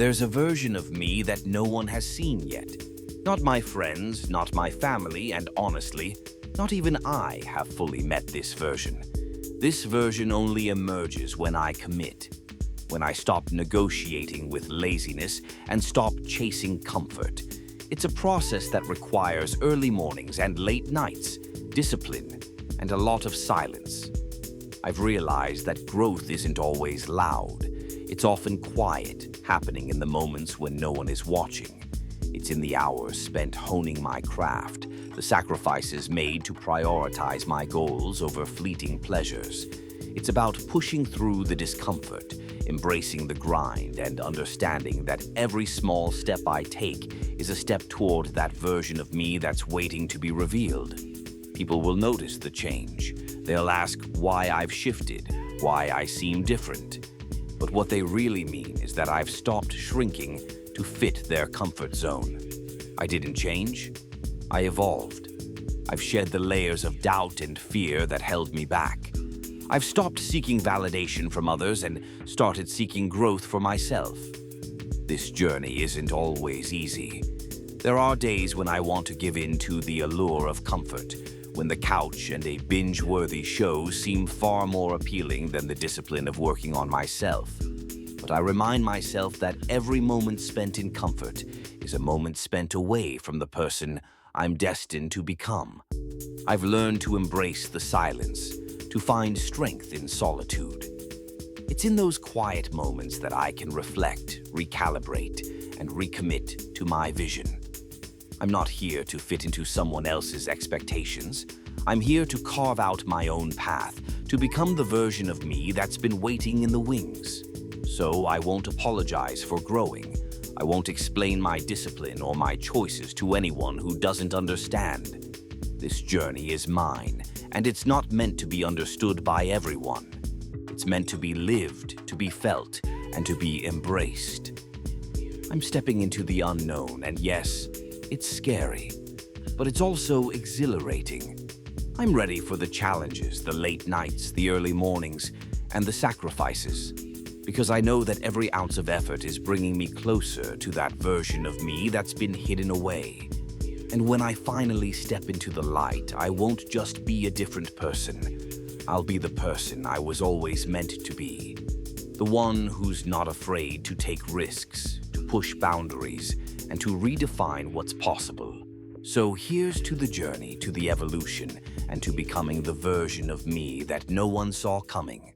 There's a version of me that no one has seen yet. Not my friends, not my family, and honestly, not even I have fully met this version. This version only emerges when I commit, when I stop negotiating with laziness and stop chasing comfort. It's a process that requires early mornings and late nights, discipline, and a lot of silence. I've realized that growth isn't always loud. It's often quiet, happening in the moments when no one is watching. It's in the hours spent honing my craft, the sacrifices made to prioritize my goals over fleeting pleasures. It's about pushing through the discomfort, embracing the grind, and understanding that every small step I take is a step toward that version of me that's waiting to be revealed. People will notice the change. They'll ask why I've shifted, why I seem different. But what they really mean is that I've stopped shrinking to fit their comfort zone. I didn't change. I evolved. I've shed the layers of doubt and fear that held me back. I've stopped seeking validation from others and started seeking growth for myself. This journey isn't always easy. There are days when I want to give in to the allure of comfort, when the couch and a binge-worthy show seem far more appealing than the discipline of working on myself. But I remind myself that every moment spent in comfort is a moment spent away from the person I'm destined to become. I've learned to embrace the silence, to find strength in solitude. It's in those quiet moments that I can reflect, recalibrate, and recommit to my vision. I'm not here to fit into someone else's expectations. I'm here to carve out my own path, to become the version of me that's been waiting in the wings. So I won't apologize for growing. I won't explain my discipline or my choices to anyone who doesn't understand. This journey is mine, and it's not meant to be understood by everyone. It's meant to be lived, to be felt, and to be embraced. I'm stepping into the unknown, and yes, it's scary, but it's also exhilarating. I'm ready for the challenges, the late nights, the early mornings, and the sacrifices, because I know that every ounce of effort is bringing me closer to that version of me that's been hidden away. And when I finally step into the light, I won't just be a different person. I'll be the person I was always meant to be. The one who's not afraid to take risks, to push boundaries, and to redefine what's possible. So here's to the journey, to the evolution, and to becoming the version of me that no one saw coming.